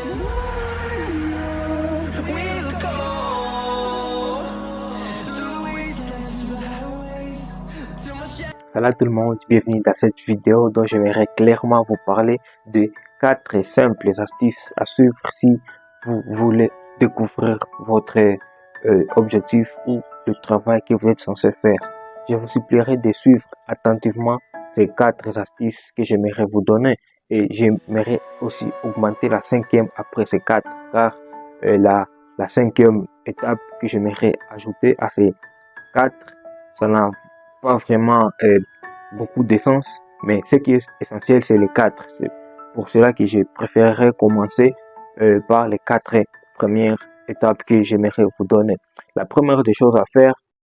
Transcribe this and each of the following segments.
We'll go through wastelands, through highways, till my shadow. Salut tout le monde, bienvenue dans cette vidéo dont j'aimerais clairement vous parler de 4 simples astuces à suivre si vous voulez découvrir votre objectif ou le travail que vous êtes censé faire. Je vous supplierai de suivre attentivement ces 4 astuces que j'aimerais vous donner et j'aimerais aussi augmenter la 5e après ces 4 car la 5e étape que j'aimerais ajouter à ces 4, ça n'a pas vraiment beaucoup d'essence, mais ce qui est essentiel c'est les 4. C'est pour cela que je préférerais commencer par les 4 premières étapes que j'aimerais vous donner. La première des choses à faire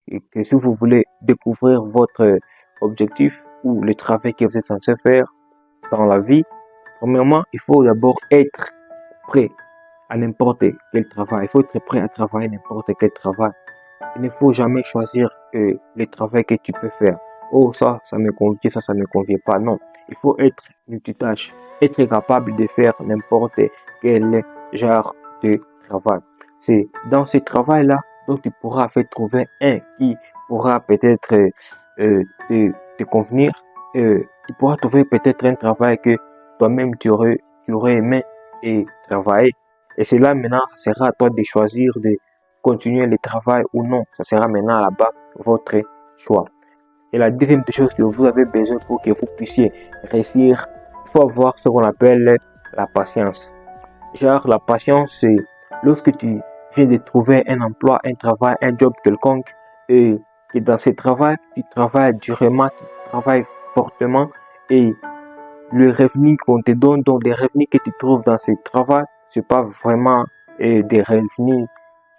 est que si vous voulez découvrir votre objectif ou le travail que vous êtes censé faire dans la vie, premièrement, il faut d'abord être prêt à n'importe quel travail. Il faut être prêt à travailler n'importe quel travail. Il ne faut jamais choisir le travail que tu peux faire. Oh, ça me convient, ça me convient pas. Non, il faut être multitâche, être capable de faire n'importe quel genre de travail. C'est dans ce travail-là dont tu pourras faire trouver un qui pourra peut-être te convenir. Tu pourras trouver peut-être un travail que toi-même tu aurais aimé et travailler. Et c'est là maintenant, ça sera à toi de choisir de continuer le travail ou non. Ça sera maintenant là-bas votre choix. Et la deuxième des choses que vous avez besoin pour que vous puissiez réussir, il faut avoir ce qu'on appelle la patience. Genre, la patience, c'est lorsque tu viens de trouver un emploi, un travail, un job quelconque, et que dans ce travail, tu travailles durement, tu travailles fortement, et le revenu qu'on te donne, donc les revenus que tu trouves dans ce travail, c'est pas vraiment des revenus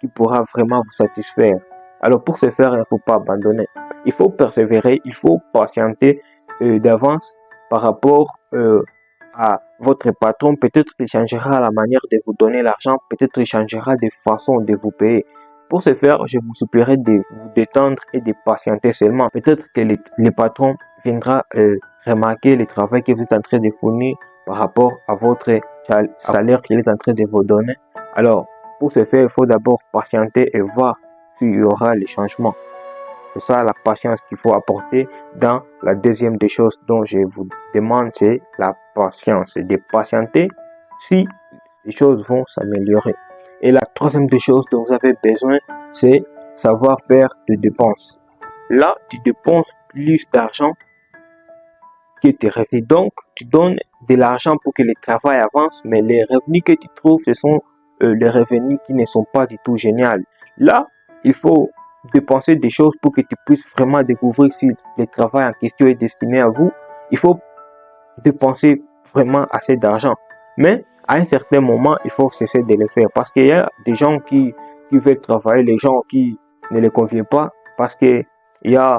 qui pourra vraiment vous satisfaire. Alors pour ce faire, il ne faut pas abandonner. Il faut persévérer, il faut patienter d'avance par rapport à votre patron. Peut-être qu'il changera la manière de vous donner l'argent, peut-être qu'il changera des façons de vous payer. Pour ce faire, je vous supplierai de vous détendre et de patienter seulement. Peut-être que le patron viendra remarquer le travail que vous êtes en train de fournir par rapport à votre salaire qu'il est en train de vous donner. Alors, pour ce faire, il faut d'abord patienter et voir s'il y aura les changements. C'est ça la patience qu'il faut apporter dans la deuxième des choses dont je vous demande, c'est la patience. C'est de patienter si les choses vont s'améliorer. Et la troisième des choses dont vous avez besoin, c'est savoir faire des dépenses. Là, tu dépenses plus d'argent que tes revenus. Donc, tu donnes de l'argent pour que le travail avance, mais les revenus que tu trouves, ce sont les revenus qui ne sont pas du tout géniaux. Là, il faut dépenser des choses pour que tu puisses vraiment découvrir si le travail en question est destiné à vous. Il faut dépenser vraiment assez d'argent. Mais à un certain moment, il faut cesser de le faire parce qu'il y a des gens qui veulent travailler, les gens qui ne les conviennent pas parce qu'il y a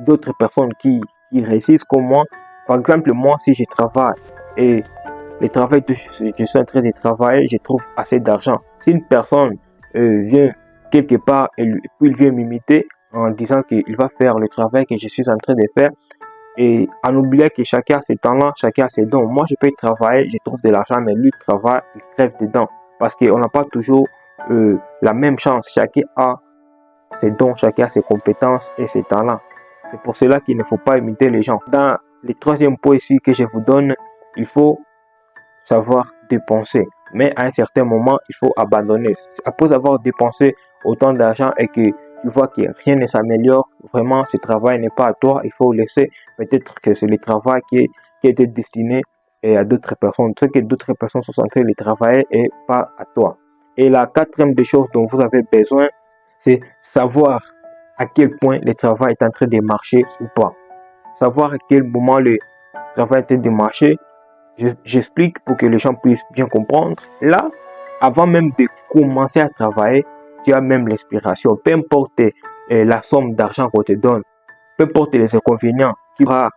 d'autres personnes qui réussissent comme moi. Par exemple, moi, si je travaille et le travail que je suis en train de travailler, je trouve assez d'argent. Si une personne vient quelque part et puis il vient m'imiter en disant qu'il va faire le travail que je suis en train de faire et en oubliant que chacun a ses talents, chacun a ses dons. Moi, je peux travailler, je trouve de l'argent, mais lui travaille, il crève dedans parce qu'on n'a pas toujours la même chance. Chacun a ses dons, chacun a ses compétences et ses talents. C'est pour cela qu'il ne faut pas imiter les gens. Dans le troisième point ici que je vous donne, il faut savoir dépenser. Mais à un certain moment, il faut abandonner. Après avoir dépensé autant d'argent et que tu vois que rien ne s'améliore, vraiment ce travail n'est pas à toi, il faut laisser. Peut-être que c'est le travail qui était destiné à d'autres personnes. Ce que d'autres personnes sont en train de travailler et pas à toi. Et la quatrième des choses dont vous avez besoin, c'est savoir à quel point le travail est en train de marcher ou pas. Savoir à quel moment le travail est en train de marcher. J'explique pour que les gens puissent bien comprendre. Là, avant même de commencer à travailler, tu as même l'inspiration. Peu importe la somme d'argent qu'on te donne, peu importe les inconvénients qui vont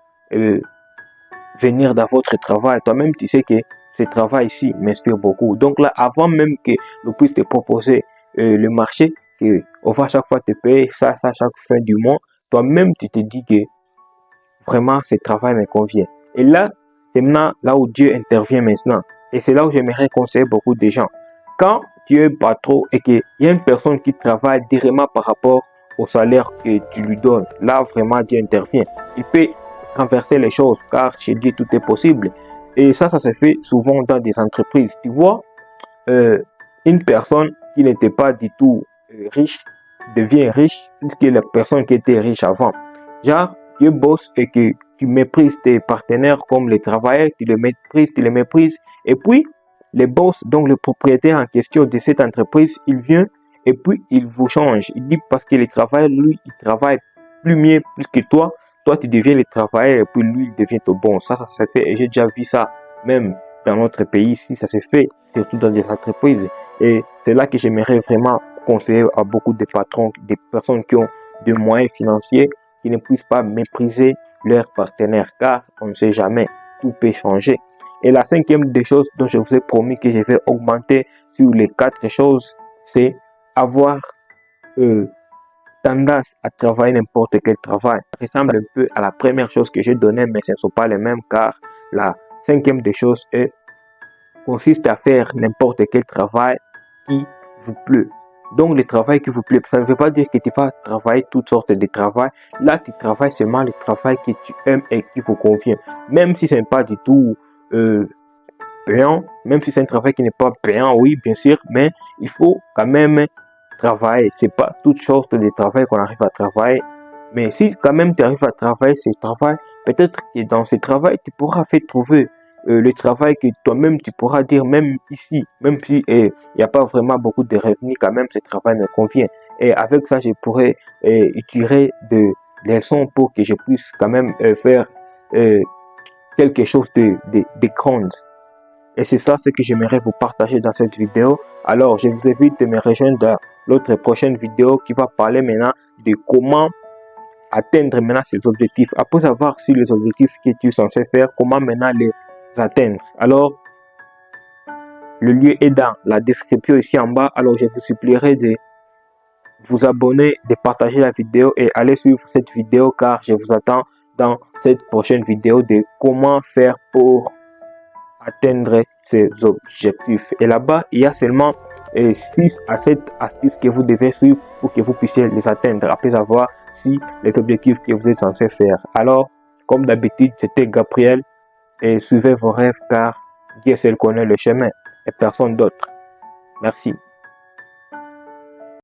venir dans votre travail, toi-même tu sais que ce travail ici m'inspire beaucoup. Donc là, avant même que l'on puisse te proposer le marché, qu'on va chaque fois te payer ça chaque fin du mois, toi-même tu te dis que vraiment ce travail me convient. Et là, c'est maintenant là où Dieu intervient maintenant. Et c'est là où j'aimerais conseiller beaucoup de gens. Quand tu es patron et qu'il y a une personne qui travaille directement par rapport au salaire que tu lui donnes, là vraiment Dieu intervient. Il peut renverser les choses car chez Dieu tout est possible. Et ça se fait souvent dans des entreprises. Tu vois, une personne qui n'était pas du tout riche devient riche puisque la personne qui était riche avant. Genre, tu bosses et que tu méprises tes partenaires comme les travailleurs, tu les méprises. Et puis, les boss, donc le propriétaire en question de cette entreprise, il vient et puis il vous change. Il dit parce que le travailleur, lui, il travaille plus que toi. Toi, tu deviens le travailleur et puis lui, il devient ton bon. Ça se fait. Et j'ai déjà vu ça même dans notre pays ici. Ça se fait, surtout dans des entreprises. Et c'est là que j'aimerais vraiment conseiller à beaucoup de patrons, des personnes qui ont des moyens financiers, qui ne puissent pas mépriser leurs partenaires, car on ne sait jamais, tout peut changer. Et la cinquième des choses dont je vous ai promis que je vais augmenter sur les 4 choses, c'est avoir tendance à travailler n'importe quel travail. Ça ressemble un peu à la première chose que j'ai donnée, mais ce ne sont pas les mêmes, car la cinquième des choses consiste à faire n'importe quel travail qui vous plaît. Donc le travail qui vous plaît, ça ne veut pas dire que tu vas travailler toutes sortes de travail. Là, tu travailles seulement le travail que tu aimes et qui vous convient. Même si ce n'est pas du tout payant, même si c'est un travail qui n'est pas payant, oui, bien sûr, mais il faut quand même travailler. C'est pas toutes sortes de travail qu'on arrive à travailler. Mais si quand même tu arrives à travailler ce travail, peut-être que dans ce travail, tu pourras faire trouver le travail que toi-même tu pourras dire, même ici, même si il n'y a pas vraiment beaucoup de revenus, quand même ce travail me convient. Et avec ça, je pourrais tirer de leçons pour que je puisse quand même faire quelque chose de grand. Et c'est ça ce que j'aimerais vous partager dans cette vidéo. Alors, je vous invite de me rejoindre dans l'autre prochaine vidéo qui va parler maintenant de comment atteindre maintenant ces objectifs. Après avoir su les objectifs que tu es censé faire, comment maintenant les atteindre. Alors, le lieu est dans la description ici en bas. Alors, je vous supplierai de vous abonner, de partager la vidéo et aller suivre cette vidéo car je vous attends dans cette prochaine vidéo de comment faire pour atteindre ces objectifs. Et là-bas, il y a seulement 6 à 7 astuces que vous devez suivre pour que vous puissiez les atteindre après avoir su les objectifs que vous êtes censé faire. Alors, comme d'habitude, c'était Gabriel et suivez vos rêves car Dieu seul connaît le chemin et personne d'autre. Merci.